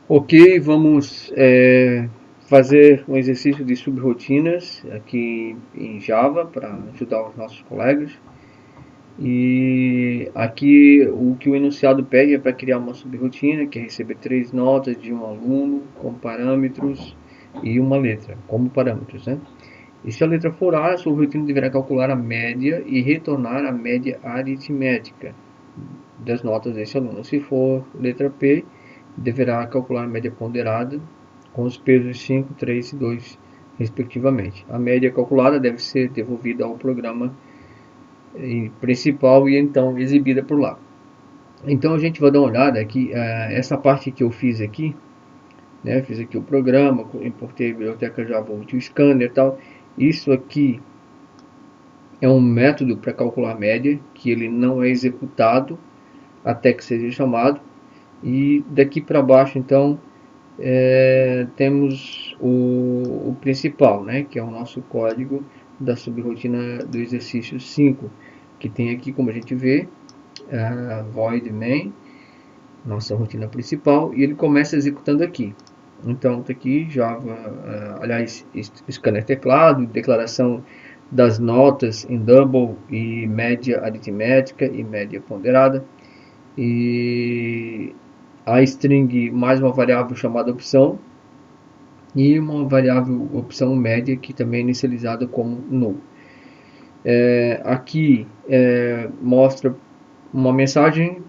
Ok, vamos fazer um exercício de subrotinas aqui em Java para ajudar os nossos colegas. E aqui o que o enunciado pede é para criar uma subrotina, que é receber três notas de um aluno com parâmetros e uma letra, como parâmetros, né? E se a letra for A, a subrotina deverá calcular a média e retornar a média aritmética das notas desse aluno. Se for letra P, deverá calcular a média ponderada com os pesos 5, 3 e 2, respectivamente. A média calculada deve ser devolvida ao programa principal e então exibida por lá. Então a gente vai dar uma olhada aqui, essa parte que eu fiz aqui, né? Fiz aqui o programa, importei a biblioteca Java Util Scanner e tal. Isso aqui é um método para calcular a média, que ele não é executado até que seja chamado. E daqui para baixo, então, temos o principal, né, que é o nosso código da subrotina do exercício 5, que tem aqui, como a gente vê, void main, nossa rotina principal, e ele começa executando aqui. Então, está aqui Java, aliás, scanner teclado, declaração das notas em double e média aritmética e média ponderada. E a string mais uma variável chamada opção e uma variável opção média que também é inicializada como null. Aqui mostra uma mensagem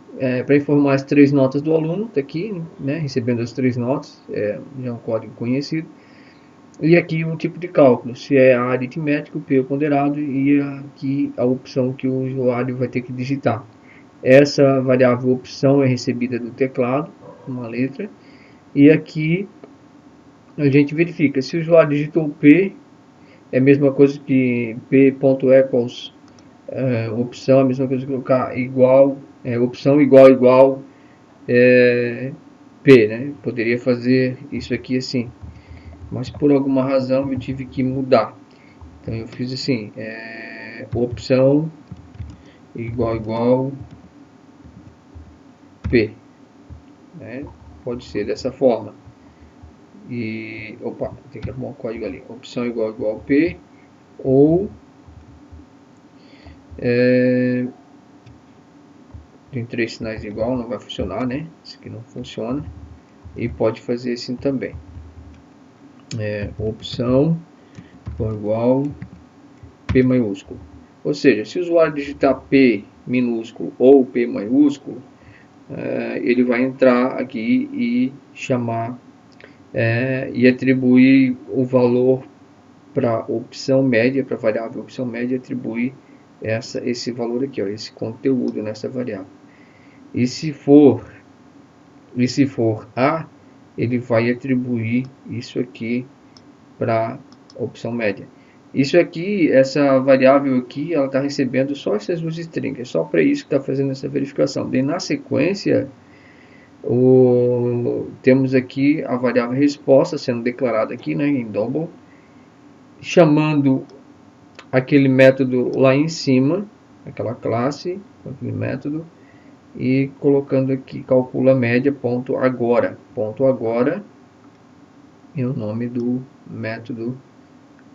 para informar as três notas do aluno, está aqui, né, recebendo as três notas, já é um código conhecido. E aqui o tipo de cálculo, se é a aritmético, P ponderado, e aqui a opção que o usuário vai ter que digitar. Essa variável opção é recebida do teclado, uma letra, e aqui a gente verifica se o usuário digitou P, é a mesma coisa que p.equals opção, é a mesma coisa que colocar igual, opção igual P, né? Poderia fazer isso aqui assim, mas por alguma razão eu tive que mudar. Então eu fiz assim, opção igual P, né? Pode ser dessa forma. E opa, tem que arrumar um código ali. Opção igual P ou tem três sinais igual, não vai funcionar, né? Esse aqui não funciona. E pode fazer assim também. Opção igual P maiúsculo. Ou seja, se o usuário digitar P minúsculo ou P maiúsculo, ele vai entrar aqui e chamar e atribuir o valor para opção média, para a variável opção média, atribuir esse valor aqui, ó, esse conteúdo nessa variável. E se for A, ele vai atribuir isso aqui para a opção média. Isso aqui, essa variável aqui, ela está recebendo só essas duas strings, é só para isso que está fazendo essa verificação. Daí na sequência, temos aqui a variável resposta sendo declarada aqui, né, em double, chamando aquele método lá em cima, aquela classe, aquele método, e colocando aqui calcula média ponto agora. Ponto agora é o nome do método.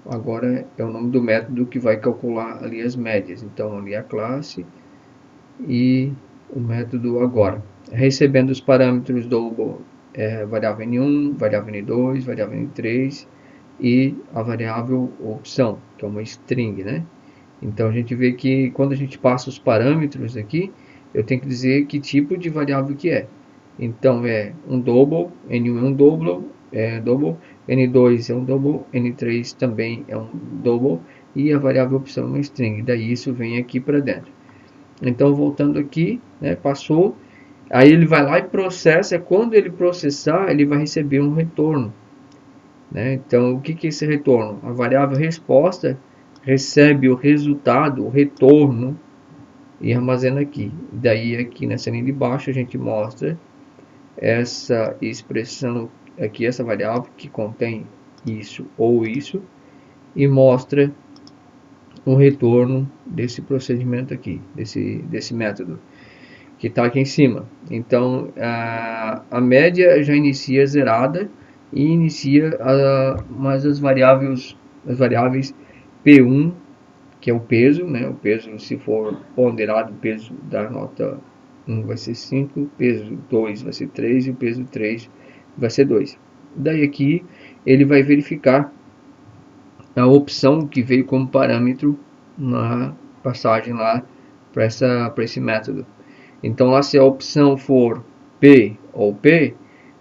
Agora é o nome do método que vai calcular ali as médias. Então ali a classe e o método agora. Recebendo os parâmetros do variável n1, variável n2, variável n3 e a variável opção, que é uma string, né? Então a gente vê que quando a gente passa os parâmetros aqui, eu tenho que dizer que tipo de variável que é. Então é um double, n1 é um double, n2 é um double, n3 também é um double e a variável opção é uma string. Daí isso vem aqui para dentro. Então voltando aqui, né, passou, aí ele vai lá e processa. Quando ele processar, ele vai receber um retorno. Né? Então o que é esse retorno? A variável resposta recebe o resultado, o retorno, e armazena aqui. Daí aqui nessa linha de baixo a gente mostra essa expressão aqui, essa variável que contém isso ou isso, e mostra o retorno desse procedimento aqui, desse método, que está aqui em cima. Então a média já inicia zerada e inicia mais as variáveis P1, que é o peso, né? O peso, se for ponderado, o peso da nota 1 vai ser 5, o peso 2 vai ser 3 e o peso 3 vai ser 2. Daí aqui ele vai verificar a opção que veio como parâmetro na passagem lá para esse método. Então lá, se a opção for P ou P,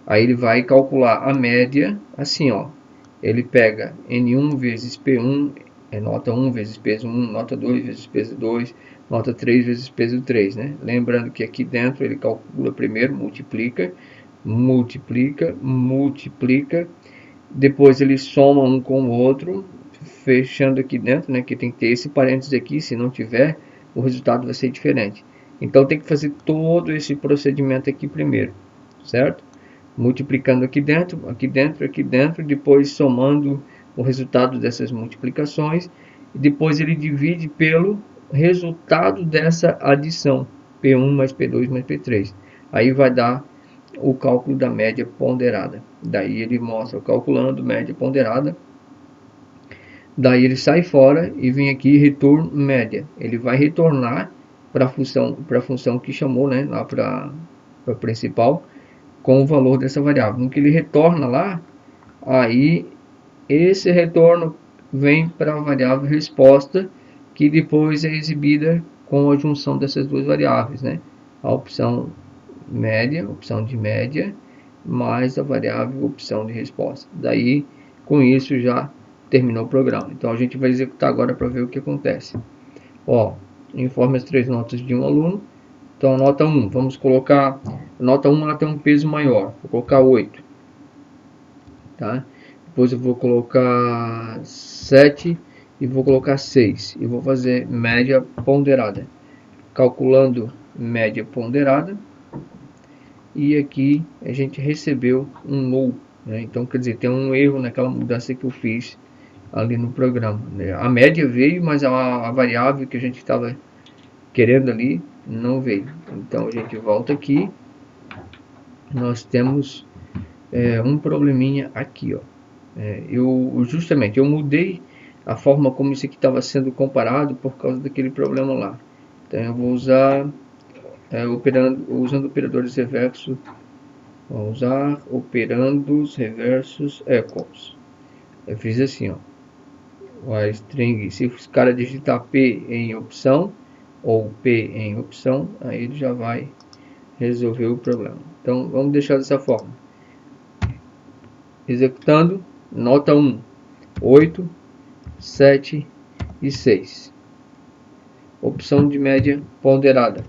aí ele vai calcular a média assim, ó. Ele pega N1 vezes P1, nota 1 vezes peso 1, nota 2 vezes peso 2, nota 3 vezes peso 3, né? Lembrando que aqui dentro ele calcula primeiro, multiplica, depois ele soma um com o outro, fechando aqui dentro, né? Que tem que ter esse parênteses aqui, se não tiver, o resultado vai ser diferente. Então tem que fazer todo esse procedimento aqui primeiro, certo? Multiplicando aqui dentro, depois somando o resultado dessas multiplicações, e depois ele divide pelo resultado dessa adição, P1 mais P2 mais P3. Aí vai dar o cálculo da média ponderada. Daí ele mostra calculando média ponderada. Daí ele sai fora e vem aqui return média. Ele vai retornar para a função que chamou, né, lá para a principal, com o valor dessa variável. No que ele retorna lá, aí esse retorno vem para a variável resposta, que depois é exibida com a junção dessas duas variáveis, né? A opção média, opção de média, mais a variável opção de resposta. Daí, com isso já terminou o programa. Então a gente vai executar agora para ver o que acontece. Ó, informe as 3 notas de um aluno. Então, nota 1, vamos colocar, a nota 1 ela tem um peso maior, vou colocar 8, tá? Depois eu vou colocar 7 e vou colocar 6, e vou fazer média ponderada, calculando média ponderada, e aqui a gente recebeu um null, né? Então quer dizer, tem um erro naquela mudança que eu fiz ali no programa, né? A média veio, mas a variável que a gente estava querendo ali não veio. Então a gente volta aqui, nós temos um probleminha aqui, ó. Eu mudei a forma como isso aqui estava sendo comparado por causa daquele problema lá. Então eu vou usar usando operadores reversos, vou usar operandos reversos equals. Eu fiz assim, ó, a string, se o cara digitar P em opção ou P em opção, aí ele já vai resolver o problema. Então vamos deixar dessa forma. Executando, nota 1, 8, 7 e 6. Opção de média ponderada.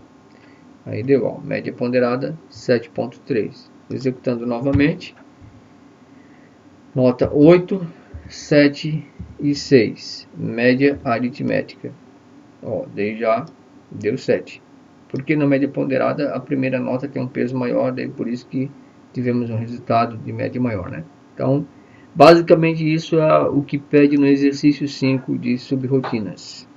Aí deu, ó, média ponderada 7.3. Executando novamente. Nota 8, 7 e 6. Média aritmética. Ó, daí já deu 7. Porque na média ponderada a primeira nota tem um peso maior, daí por isso que tivemos um resultado de média maior, né? Então, basicamente isso é o que pede no exercício 5 de subrrotinas.